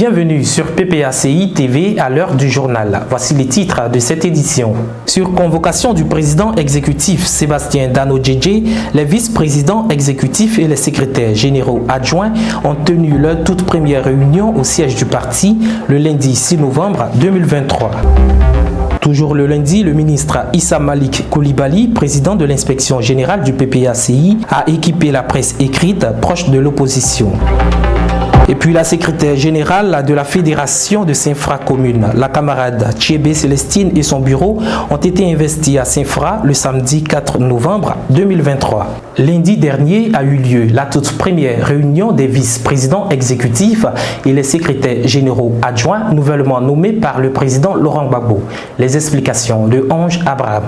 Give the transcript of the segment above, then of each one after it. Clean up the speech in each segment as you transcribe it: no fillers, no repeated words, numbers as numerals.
Bienvenue sur PPACI TV à l'heure du journal. Voici les titres de cette édition. Sur convocation du président exécutif Sébastien Dano Djedje, les vice-présidents exécutifs et les secrétaires généraux adjoints ont tenu leur toute première réunion au siège du parti le lundi 6 novembre 2023. Toujours le lundi, le ministre Issa Malik Coulibaly, président de l'inspection générale du PPACI, a équipé la presse écrite proche de l'opposition. Et puis la secrétaire générale de la Fédération de Saint-Fra Commune, la camarade Tchébé Célestine et son bureau ont été investis à Saint-Fra le samedi 4 novembre 2023. Lundi dernier a eu lieu la toute première réunion des vice-présidents exécutifs et les secrétaires généraux adjoints nouvellement nommés par le président Laurent Gbagbo. Les explications de Ange Abraham.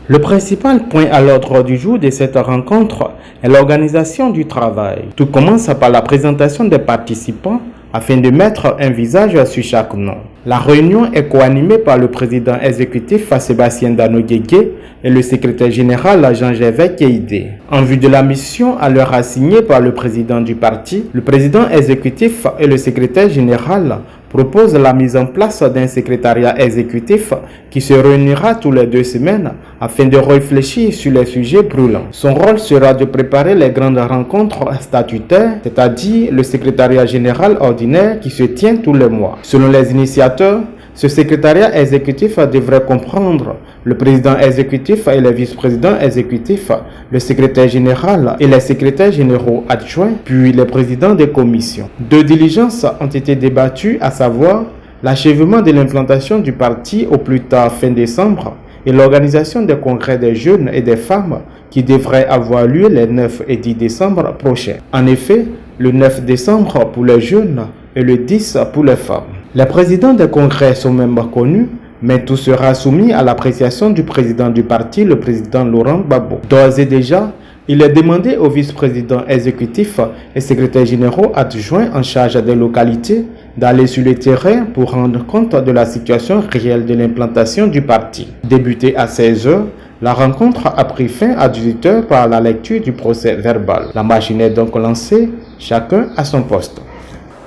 Le principal point à l'ordre du jour de cette rencontre est l'organisation du travail. Tout commence par la présentation des participants afin de mettre un visage sur chaque nom. La réunion est co-animée par le président exécutif Sébastien Dano Djedje et le secrétaire général Jean-Gervais Keïdé. En vue de la mission à leur assignée par le président du parti, le président exécutif et le secrétaire général propose la mise en place d'un secrétariat exécutif qui se réunira tous les 2 semaines afin de réfléchir sur les sujets brûlants. Son rôle sera de préparer les grandes rencontres statutaires, c'est-à-dire le secrétariat général ordinaire qui se tient tous les mois. Selon les initiateurs, ce secrétariat exécutif devrait comprendre le président exécutif et les vice-présidents exécutifs, le secrétaire général et les secrétaires généraux adjoints, puis les présidents des commissions. 2 diligences ont été débattues, à savoir l'achèvement de l'implantation du parti au plus tard fin décembre et l'organisation des congrès des jeunes et des femmes qui devraient avoir lieu les 9 et 10 décembre prochains. En effet, le 9 décembre pour les jeunes et le 10 pour les femmes. Les présidents des congrès sont même connus, mais tout sera soumis à l'appréciation du président du parti, le président Laurent Gbagbo. D'ores et déjà, il est demandé aux vice-présidents exécutifs et secrétaires généraux adjoints en charge des localités d'aller sur le terrain pour rendre compte de la situation réelle de l'implantation du parti. Débutée à 16 h, la rencontre a pris fin à 18 h par la lecture du procès verbal. La machine est donc lancée, chacun à son poste.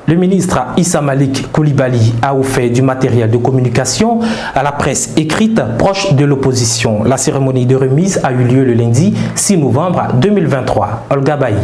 Le ministre Issa Malik Coulibaly a offert du matériel de communication à la presse écrite proche de l'opposition. La cérémonie de remise a eu lieu le lundi 6 novembre 2023. Olga Bailly.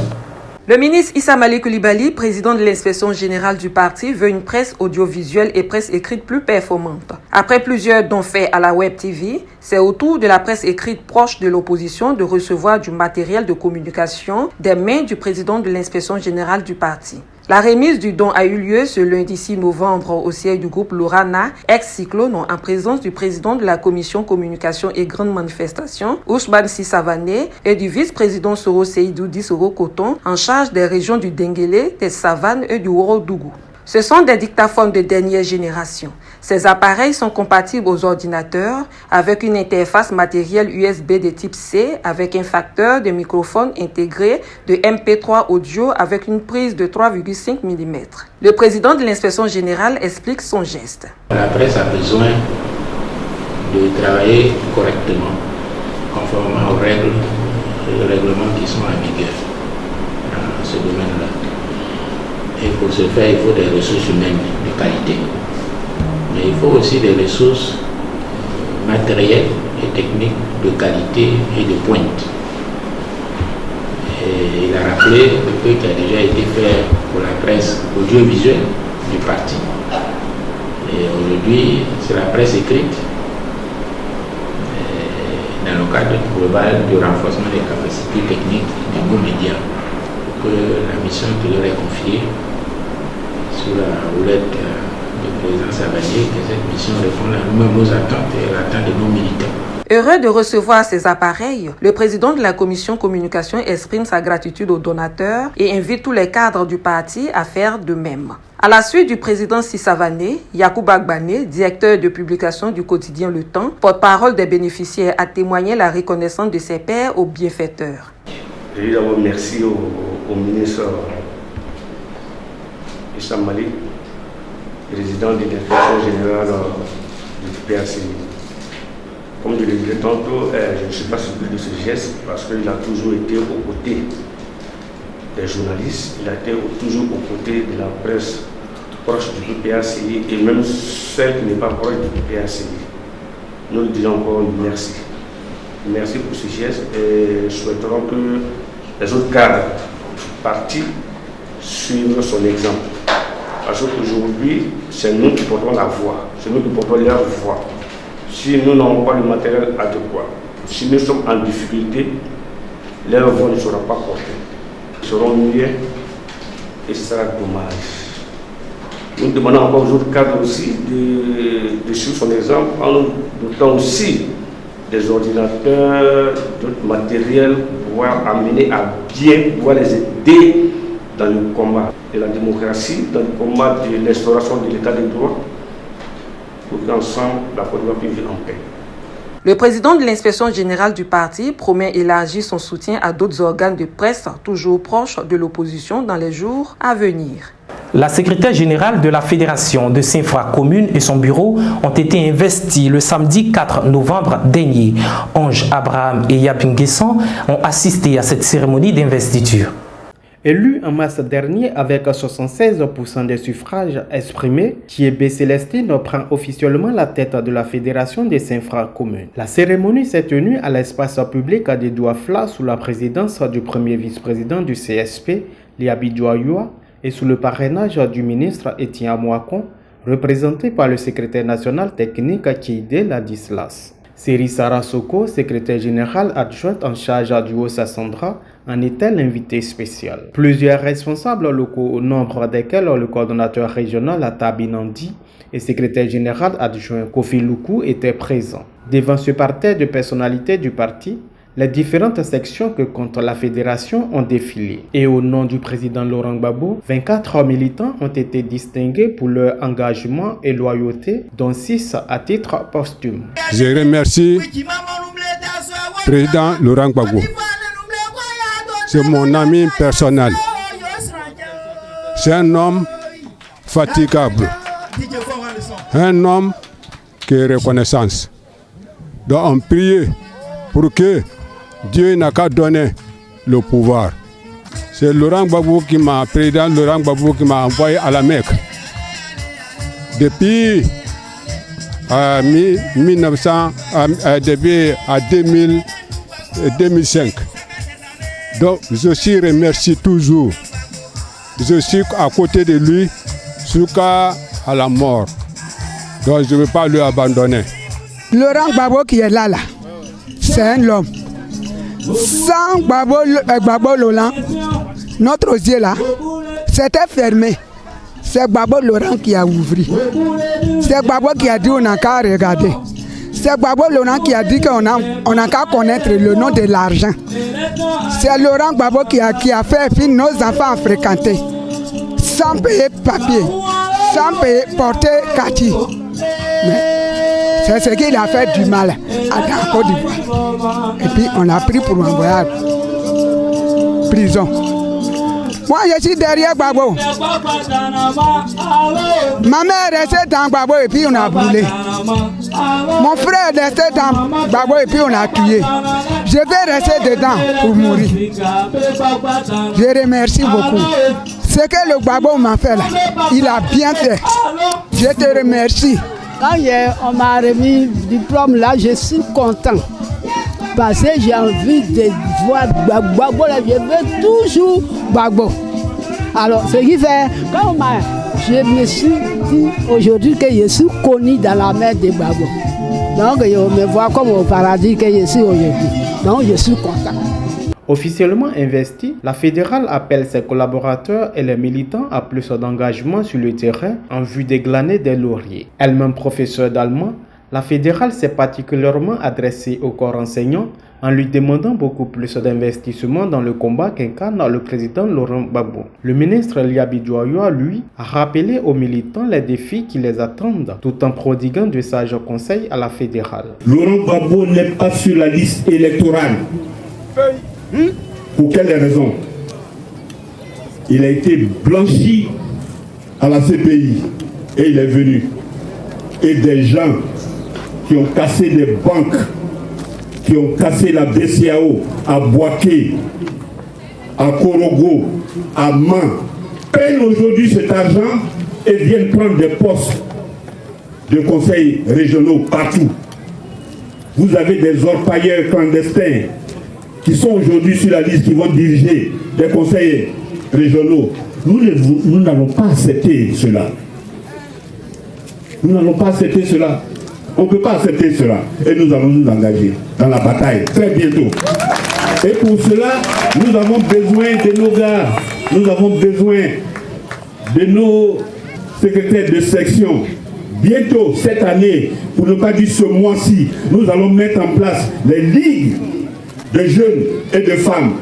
Le ministre Issa Malik Coulibaly, président de l'inspection générale du parti, veut une presse audiovisuelle et presse écrite plus performante. Après plusieurs dons faits à la Web TV, c'est au tour de la presse écrite proche de l'opposition de recevoir du matériel de communication des mains du président de l'inspection générale du parti. La remise du don a eu lieu ce lundi 6 novembre au siège du groupe Lorana, ex-Cyclone, en présence du président de la commission communication et grandes manifestations, Ousmane Sissavané, et du vice-président Soro Seydou Soro Coton, en charge des régions du Denguélé, des Savanes et du Worodougou. Ce sont des dictaphones de dernière génération. Ces appareils sont compatibles aux ordinateurs avec une interface matérielle USB de type C avec un facteur de microphone intégré de MP3 audio avec une prise de 3,5 mm. Le président de l'inspection générale explique son geste. La presse a besoin de travailler correctement, conformément aux règles et aux règlements qui sont en vigueur dans ce domaine-là. Et pour ce faire, il faut des ressources humaines de qualité. Mais il faut aussi des ressources matérielles et techniques de qualité et de pointe. Et il a rappelé le peu qui a déjà été fait pour la presse audiovisuelle du parti. Et aujourd'hui, c'est la presse écrite dans le cadre global du renforcement des capacités techniques du bon média pour que la mission qui leur est confiée sous la houlette du président Savanier, que cette mission réponde à nous-mêmes aux attentes et à l'attente de nos militants. Heureux de recevoir ces appareils, le président de la commission communication exprime sa gratitude aux donateurs et invite tous les cadres du parti à faire de même. À la suite du président Sissavané, Yacouba Gbane, directeur de publication du quotidien Le Temps, porte-parole des bénéficiaires, a témoigné la reconnaissance de ses pairs aux bienfaiteurs. Je dis d'abord merci au ministre Issa Malik, président de l'inspection générale du PPACI. Comme je le disais tantôt, je ne suis pas surpris de ce geste parce qu'il a toujours été aux côtés des journalistes, il a été toujours aux côtés de la presse proche du PACI et même celle qui n'est pas proche du PACI. Nous lui disons encore merci. Merci pour ce geste et souhaiterons que les autres cadres du parti suivent son exemple. Parce qu'aujourd'hui, c'est nous qui portons la voix, c'est nous qui portons leur voix. Si nous n'avons pas le matériel adéquat, si nous sommes en difficulté, leur voix ne sera pas portée. Ils seront mieux et ce sera dommage. Nous demandons encore aux autres cadres aussi de suivre son exemple en nous dotant aussi des ordinateurs, d'autres matériels pour pouvoir amener à bien, pouvoir les aider dans le combat de la démocratie, dans le combat de l'instauration de l'état de droit, pour qu'ensemble la Côte d'Ivoire puisse vivre en paix. Le président de l'inspection générale du parti promet élargir son soutien à d'autres organes de presse toujours proches de l'opposition dans les jours à venir. La secrétaire générale de la Fédération de Saint-Fra Commune et son bureau ont été investis le samedi 4 novembre dernier. Ange Abraham et Yabin Guesson ont assisté à cette cérémonie d'investiture. Élu en mars dernier avec 76% des suffrages exprimés, Thiébé Célestine prend officiellement la tête de la Fédération des Saint-Fra Communes. La cérémonie s'est tenue à l'espace public à Douafla sous la présidence du premier vice-président du CSP, Liabi Douayoua, et sous le parrainage du ministre Etienne Mouakon, représenté par le secrétaire national technique Keïdé Ladislas. Seri Sarah Soko, secrétaire générale adjointe en charge du Haut-Sassandra, en était l'invité spécial. Plusieurs responsables locaux, au nombre desquels le coordonnateur régional Atabi Nandi et secrétaire général adjoint Kofi Luku étaient présents. Devant ce parterre de personnalités du parti, les différentes sections que compte la fédération ont défilé. Et au nom du président Laurent Gbagbo, 24 militants ont été distingués pour leur engagement et loyauté, dont 6 à titre posthume. Je remercie le président Laurent Gbagbo. C'est mon ami personnel. C'est un homme fatigable. Un homme qui est reconnaissance. Donc on prie pour que Dieu n'a qu'à donner le pouvoir. C'est Laurent Gbagbo président Laurent Gbagbo qui m'a envoyé à la Mecque. Depuis 2005. Donc je suis remercie toujours. Je suis à côté de lui jusqu'à la mort. Donc je ne vais pas lui abandonner. Laurent Gbagbo qui est là, c'est un homme. Sans Gbagbo Laurent, notre osier là, c'était fermé. C'est Gbagbo Laurent qui a ouvert. C'est Gbagbo qui a dit on n'a qu'à regarder. C'est Gbagbo Laurent qui a dit qu'on n'a qu'à connaître le nom de l'argent. C'est Laurent Gbagbo qui a fait finir nos enfants à fréquenter. Sans payer papier, sans payer porter kati. C'est ce qu'il a fait du mal à la Côte d'Ivoire. Et puis on l'a pris pour envoyer à prison. Moi je suis derrière Gbagbo. Ma mère est restée dans Gbagbo et puis on a brûlé. Mon frère est resté dans Gbagbo et puis on l'a tué. Je vais rester dedans pour mourir. Je remercie beaucoup. Ce que le Gbagbo m'a fait là, il a bien fait. Je te remercie. Quand on m'a remis le diplôme là, je suis content. Parce que j'ai envie de voir Gbagbo, je veux toujours Gbagbo. Alors, ce qui fait, je me suis dit aujourd'hui que je suis connu dans la mer de Gbagbo. Donc, je me vois comme au paradis que je suis aujourd'hui. Donc, je suis content. Officiellement investie, la fédérale appelle ses collaborateurs et les militants à plus d'engagement sur le terrain en vue de glaner des lauriers. Elle-même professeure d'allemand, la fédérale s'est particulièrement adressée au corps enseignant en lui demandant beaucoup plus d'investissement dans le combat qu'incarne le président Laurent Gbagbo. Le ministre Liabi Douayoua, lui, a rappelé aux militants les défis qui les attendent, tout en prodiguant de sages conseils à la fédérale. Laurent Gbagbo n'est pas sur la liste électorale. Pour quelle raison? Il a été blanchi à la CPI et il est venu. Et des gens qui ont cassé des banques, qui ont cassé la BCAO à Boaké, à Korogo, à Man, payent aujourd'hui cet argent et viennent prendre des postes de conseils régionaux partout. Vous avez des orpailleurs clandestins qui sont aujourd'hui sur la liste, qui vont diriger des conseils régionaux. Nous n'allons pas accepter cela. Nous n'allons pas accepter cela. On ne peut pas accepter cela. Et nous allons nous engager dans la bataille très bientôt. Et pour cela, nous avons besoin de nos gars. Nous avons besoin de nos secrétaires de section. Bientôt, cette année, pour ne pas dire ce mois-ci, nous allons mettre en place les ligues de jeunes et de femmes.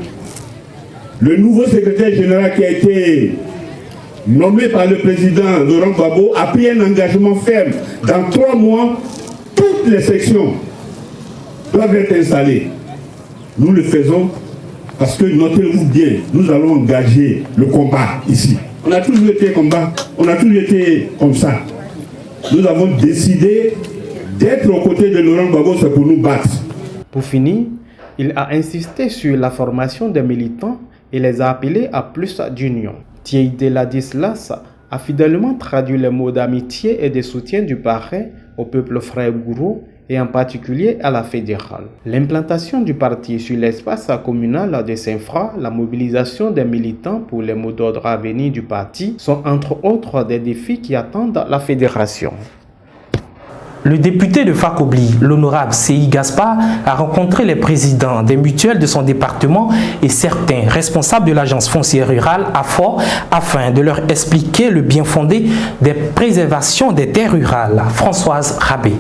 Le nouveau secrétaire général qui a été nommé par le président Laurent Gbagbo a pris un engagement ferme. Dans 3 mois, toutes les sections doivent être installées. Nous le faisons parce que, notez-vous bien, nous allons engager le combat ici. On a toujours été combat, on a toujours été comme ça. Nous avons décidé d'être aux côtés de Laurent Gbagbo, c'est pour nous battre. Pour finir, il a insisté sur la formation des militants et les a appelés à plus d'union. Thierry Deladislas a fidèlement traduit les mots d'amitié et de soutien du parrain au peuple frère Gourou et en particulier à la fédérale. L'implantation du parti sur l'espace communal de Saint-Fra, la mobilisation des militants pour les mots d'ordre à venir du parti sont entre autres des défis qui attendent la fédération. Le député de Fakobli, l'honorable C.I. Gaspard, a rencontré les présidents des mutuelles de son département et certains responsables de l'agence foncière rurale AFOR afin de leur expliquer le bien fondé des préservations des terres rurales. Françoise Rabé.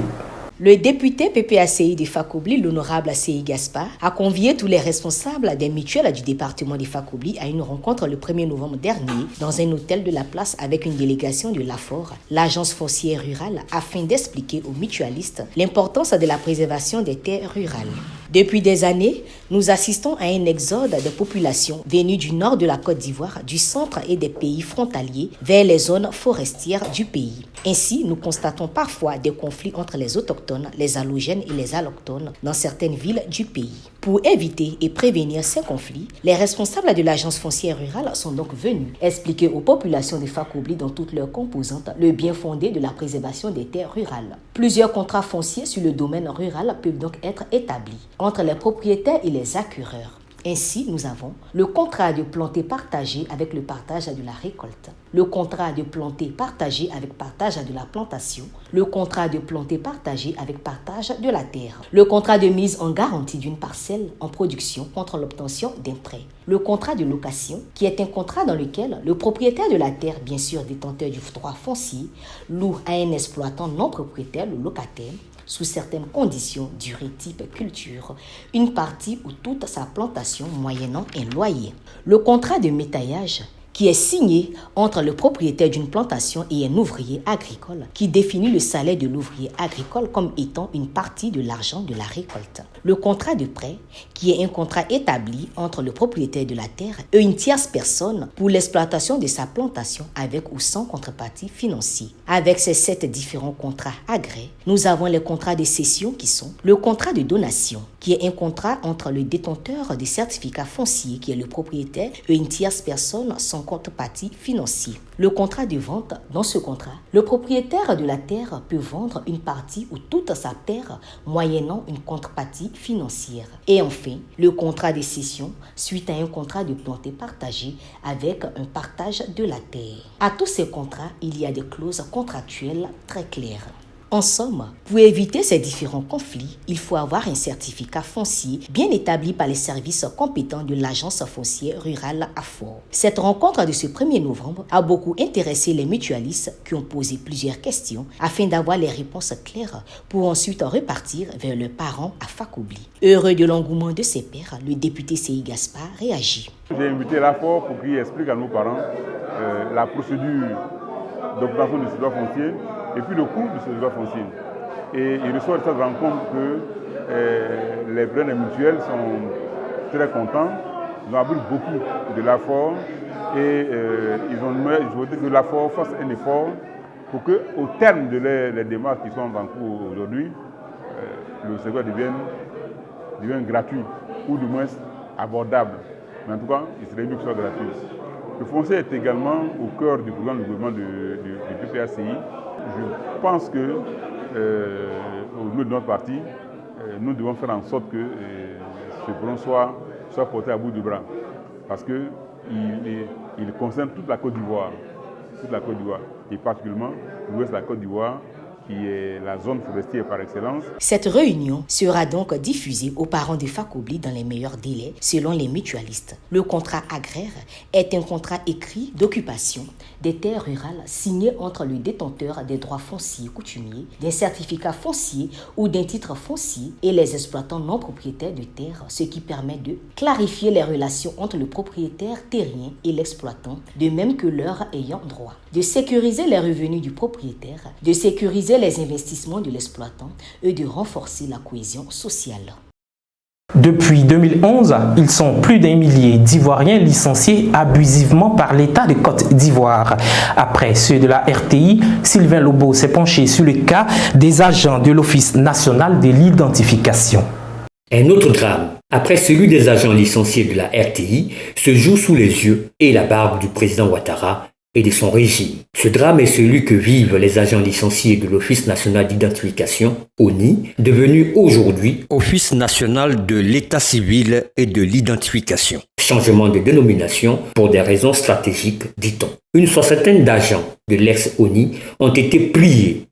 Le député PPACI de Fakobli, l'honorable C.I. Gaspard, a convié tous les responsables des mutuelles du département de Fakobli à une rencontre le 1er novembre dernier dans un hôtel de la place avec une délégation de l'AFOR, l'agence foncière rurale, afin d'expliquer aux mutualistes l'importance de la préservation des terres rurales. Depuis des années, nous assistons à un exode de populations venues du nord de la Côte d'Ivoire, du centre et des pays frontaliers vers les zones forestières du pays. Ainsi, nous constatons parfois des conflits entre les autochtones, les allogènes et les allochtones dans certaines villes du pays. Pour éviter et prévenir ces conflits, les responsables de l'agence foncière rurale sont donc venus expliquer aux populations de Fakobli dans toutes leurs composantes le bien fondé de la préservation des terres rurales. Plusieurs contrats fonciers sur le domaine rural peuvent donc être établis entre les propriétaires et les acquéreurs. Ainsi, nous avons le contrat de planter partagé avec le partage de la récolte, le contrat de planter partagé avec partage de la plantation, le contrat de planter partagé avec partage de la terre, le contrat de mise en garantie d'une parcelle en production contre l'obtention d'un prêt, le contrat de location qui est un contrat dans lequel le propriétaire de la terre, bien sûr détenteur du droit foncier, loue à un exploitant non propriétaire, le locataire, sous certaines conditions, durée type culture, une partie ou toute sa plantation moyennant un loyer. Le contrat de métaillage qui est signé entre le propriétaire d'une plantation et un ouvrier agricole qui définit le salaire de l'ouvrier agricole comme étant une partie de l'argent de la récolte. Le contrat de prêt qui est un contrat établi entre le propriétaire de la terre et une tierce personne pour l'exploitation de sa plantation avec ou sans contrepartie financière. Avec ces 7 différents contrats agréés, nous avons les contrats de cession qui sont le contrat de donation qui est un contrat entre le détenteur des certificats fonciers qui est le propriétaire et une tierce personne sans contrepartie financière. Le contrat de vente, dans ce contrat, le propriétaire de la terre peut vendre une partie ou toute sa terre moyennant une contrepartie financière. Et enfin, le contrat de cession suite à un contrat de planter partagé avec un partage de la terre. À tous ces contrats, il y a des clauses contractuelles très claires. En somme, pour éviter ces différents conflits, il faut avoir un certificat foncier bien établi par les services compétents de l'agence foncière rurale AFOR. Cette rencontre de ce 1er novembre a beaucoup intéressé les mutualistes qui ont posé plusieurs questions afin d'avoir les réponses claires pour ensuite repartir vers leurs parents à Fakobli. Heureux de l'engouement de ses pairs, le député C.I. Gaspard réagit. J'ai invité l'AFOR pour qu'il explique à nos parents la procédure d'obtention de ce droit foncier et puis le coût de ce droit foncier. Et il ressort de cette rencontre que les brènes mutuelles sont très contents. Ils ont appris beaucoup de l'AFOR et je voudrais que l'AFOR fasse un effort pour qu'au terme de les démarches qui sont en cours aujourd'hui, le secteur devienne gratuit ou du moins abordable. Mais en tout cas, il serait mieux que ce soit gratuit. Le foncier est également au cœur du programme de gouvernement du PPACI. Je pense que au niveau de notre parti, nous devons faire en sorte que ce programme soit porté à bout du bras. Parce qu'il concerne toute la Côte d'Ivoire. Et particulièrement l'ouest de la Côte d'Ivoire, qui est la zone forestière par excellence. Cette réunion sera donc diffusée aux parents de Fakobli dans les meilleurs délais, selon les mutualistes. Le contrat agraire est un contrat écrit d'occupation des terres rurales signé entre le détenteur des droits fonciers coutumiers, d'un certificat foncier ou d'un titre foncier et les exploitants non propriétaires de terres, ce qui permet de clarifier les relations entre le propriétaire terrien et l'exploitant, de même que leurs ayants droit, de sécuriser les revenus du propriétaire, de sécuriser les investissements de l'exploitant et de renforcer la cohésion sociale. Depuis 2011, ils sont plus d'1 millier d'Ivoiriens licenciés abusivement par l'État de Côte d'Ivoire. Après ceux de la RTI, Sylvain Lobo s'est penché sur le cas des agents de l'Office national de l'identification. Un autre drame, après celui des agents licenciés de la RTI, se joue sous les yeux et la barbe du président Ouattara et de son régime. Ce drame est celui que vivent les agents licenciés de l'Office national d'identification, ONI, devenu aujourd'hui Office national de l'état civil et de l'identification. Changement de dénomination pour des raisons stratégiques, dit-on. Une soixantaine d'agents de l'ex-ONI ont été pliés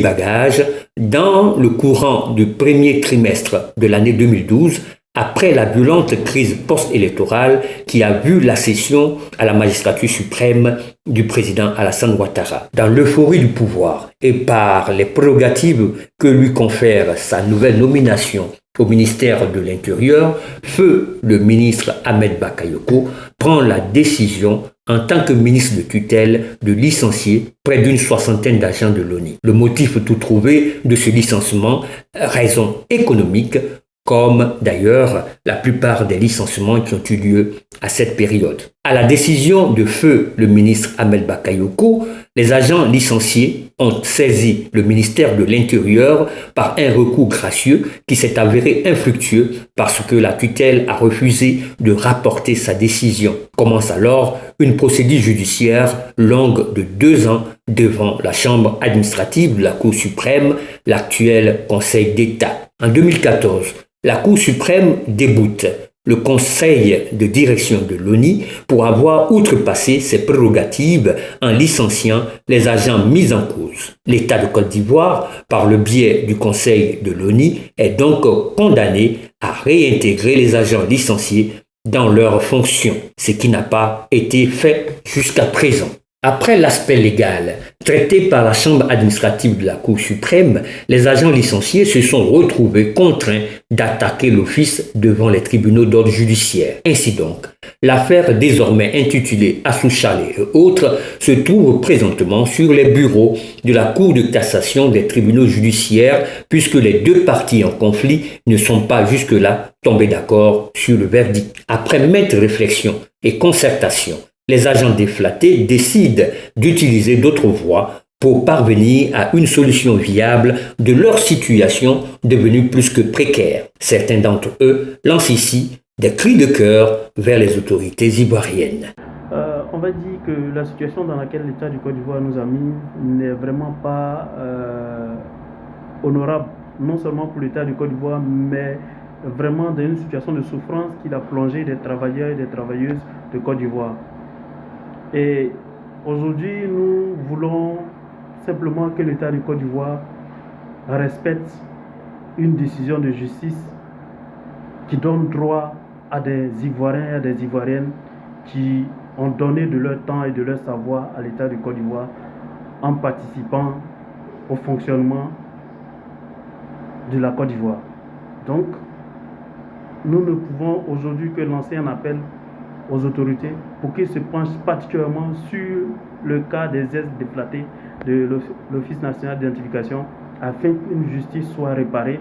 bagages dans le courant du premier trimestre de l'année 2012 après la violente crise post-électorale qui a vu la cession à la magistrature suprême du président Alassane Ouattara. Dans l'euphorie du pouvoir et par les prérogatives que lui confère sa nouvelle nomination au ministère de l'Intérieur, feu le ministre Ahmed Bakayoko prend la décision en tant que ministre de tutelle de licencier près d'une soixantaine d'agents de l'ONI. Le motif tout trouvé de ce licenciement, raison économique, comme d'ailleurs la plupart des licenciements qui ont eu lieu à cette période. À la décision de feu le ministre Ahmed Bakayoko, les agents licenciés ont saisi le ministère de l'Intérieur par un recours gracieux qui s'est avéré infructueux parce que la tutelle a refusé de rapporter sa décision. Commence alors une procédure judiciaire longue de 2 ans devant la chambre administrative de la Cour suprême, l'actuel Conseil d'État. En 2014, la Cour suprême déboute le conseil de direction de l'ONI pour avoir outrepassé ses prérogatives en licenciant les agents mis en cause. L'État de Côte d'Ivoire, par le biais du conseil de l'ONI, est donc condamné à réintégrer les agents licenciés dans leurs fonctions, ce qui n'a pas été fait jusqu'à présent. Après l'aspect légal, traité par la Chambre administrative de la Cour suprême, les agents licenciés se sont retrouvés contraints d'attaquer l'office devant les tribunaux d'ordre judiciaire. Ainsi donc, l'affaire désormais intitulée Assouchalé et autres se trouve présentement sur les bureaux de la Cour de cassation des tribunaux judiciaires puisque les 2 parties en conflit ne sont pas jusque-là tombées d'accord sur le verdict. Après maintes réflexions et concertations, les agents déflatés décident d'utiliser d'autres voies pour parvenir à une solution viable de leur situation devenue plus que précaire. Certains d'entre eux lancent ici des cris de cœur vers les autorités ivoiriennes. On va dire que la situation dans laquelle l'État du Côte d'Ivoire nous a mis n'est vraiment pas honorable, non seulement pour l'État du Côte d'Ivoire, mais vraiment dans une situation de souffrance qu'il a plongé des travailleurs et des travailleuses de Côte d'Ivoire. Et aujourd'hui, nous voulons simplement que l'État du Côte d'Ivoire respecte une décision de justice qui donne droit à des Ivoiriens et à des Ivoiriennes qui ont donné de leur temps et de leur savoir à l'État du Côte d'Ivoire en participant au fonctionnement de la Côte d'Ivoire. Donc, nous ne pouvons aujourd'hui que lancer un appel aux autorités pour qu'ils se penchent particulièrement sur le cas des ex-déflatés de l'Office national d'identification afin qu'une justice soit réparée,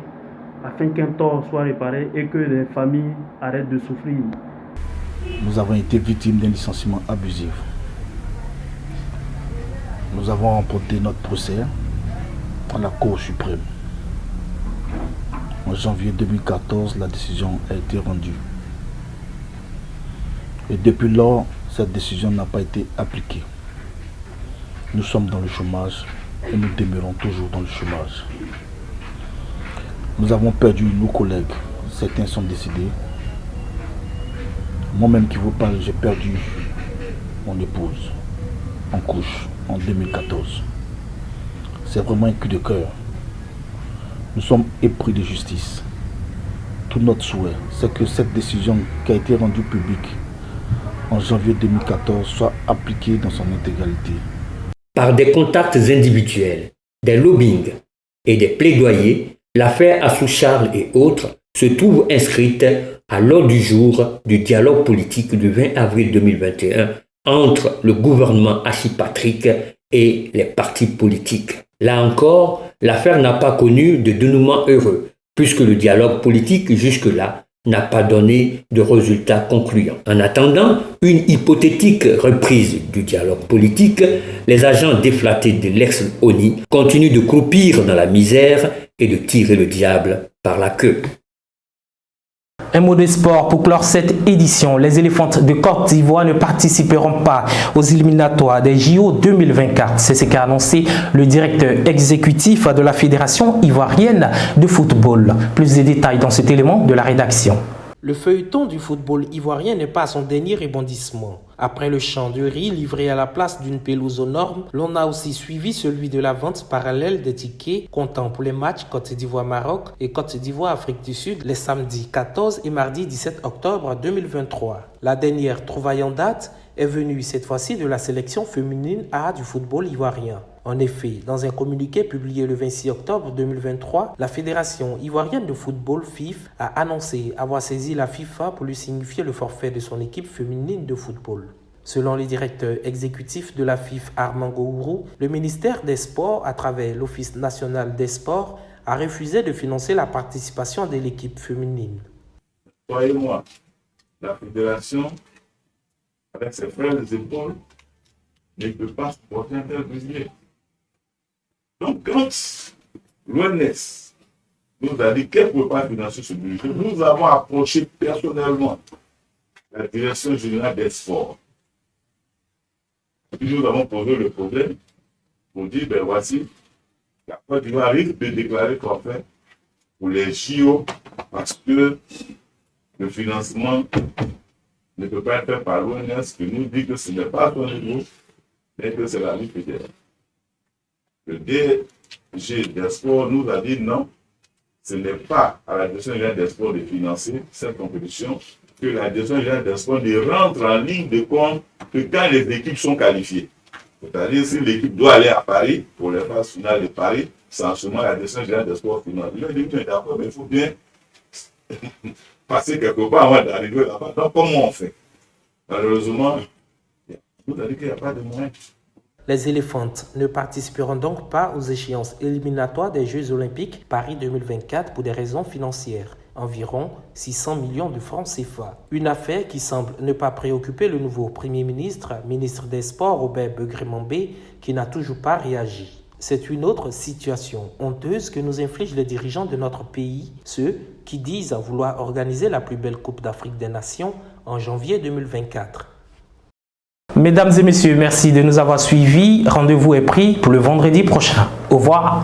afin qu'un tort soit réparé et que les familles arrêtent de souffrir. Nous avons été victimes d'un licenciement abusif. Nous avons remporté notre procès à la Cour suprême. En janvier 2014, la décision a été rendue. Et depuis lors, cette décision n'a pas été appliquée. Nous sommes dans le chômage et nous demeurons toujours dans le chômage. Nous avons perdu nos collègues, certains sont décédés. Moi-même qui vous parle, j'ai perdu mon épouse en couche en 2014. C'est vraiment un cul de cœur. Nous sommes épris de justice. Tout notre souhait, c'est que cette décision qui a été rendue publique en janvier 2014 soit appliquée dans son intégralité. Par des contacts individuels, des lobbyings et des plaidoyers, l'affaire Assou-Charles et autres se trouve inscrite à l'ordre du jour du dialogue politique du 20 avril 2021 entre le gouvernement archipatrique et les partis politiques. Là encore, l'affaire n'a pas connu de dénouement heureux, puisque le dialogue politique jusque-là n'a pas donné de résultats concluants. En attendant une hypothétique reprise du dialogue politique, les agents déflatés de l'ex-ONI continuent de croupir dans la misère et de tirer le diable par la queue. Un mot de sport pour clore cette édition. Les éléphants de Côte d'Ivoire ne participeront pas aux éliminatoires des JO 2024. C'est ce qu'a annoncé le directeur exécutif de la Fédération ivoirienne de football. Plus de détails dans cet élément de la rédaction. Le feuilleton du football ivoirien n'est pas à son dernier rebondissement. Après le champ de riz livré à la place d'une pelouse aux normes, l'on a aussi suivi celui de la vente parallèle des tickets comptant pour les matchs Côte d'Ivoire-Maroc et Côte d'Ivoire-Afrique du Sud les samedis 14 et mardi 17 octobre 2023. La dernière trouvaille en date est venue cette fois-ci de la sélection féminine A du football ivoirien. En effet, dans un communiqué publié le 26 octobre 2023, la Fédération ivoirienne de football FIF a annoncé avoir saisi la FIFA pour lui signifier le forfait de son équipe féminine de football. Selon le directeur exécutif de la FIF, Armand Gourourou, le ministère des Sports, à travers l'Office national des sports, a refusé de financer la participation de l'équipe féminine. Croyez-moi, la fédération, avec ses frères des épaules, ne peut pas supporter un tel budget. Donc, quand l'ONS nous a dit qu'elle ne peut pas financer ce budget, nous avons approché personnellement la direction générale des sports. Et puis nous avons posé le problème pour dire, ben voici, la Côte d'Ivoire risque de déclarer forfait pour les JO parce que le financement ne peut pas être fait par l'ONS qui nous dit que ce n'est pas à son niveau, mais que c'est la Ligue fédérale. Le DG des sports nous a dit non, ce n'est pas à la direction générale des sports de financer cette compétition, que la direction générale des sports ne rentre en ligne de compte que quand les équipes sont qualifiées. C'est-à-dire si l'équipe doit aller à Paris pour les phases finales de Paris, c'est en ce moment la direction générale des sports finance. Je lui ai dit, tu es d'accord, mais il faut bien passer quelque part avant d'arriver là-bas. Donc comment on fait? Malheureusement, on nous a dit qu'il n'y a pas de moyens. Les éléphants ne participeront donc pas aux échéances éliminatoires des Jeux Olympiques Paris 2024 pour des raisons financières. Environ 600 millions de francs CFA. Une affaire qui semble ne pas préoccuper le nouveau Premier ministre, ministre des Sports Robert Begré-Mambé, qui n'a toujours pas réagi. C'est une autre situation honteuse que nous infligent les dirigeants de notre pays, ceux qui disent vouloir organiser la plus belle Coupe d'Afrique des Nations en janvier 2024. Mesdames et messieurs, merci de nous avoir suivis. Rendez-vous est pris pour le vendredi prochain. Au revoir.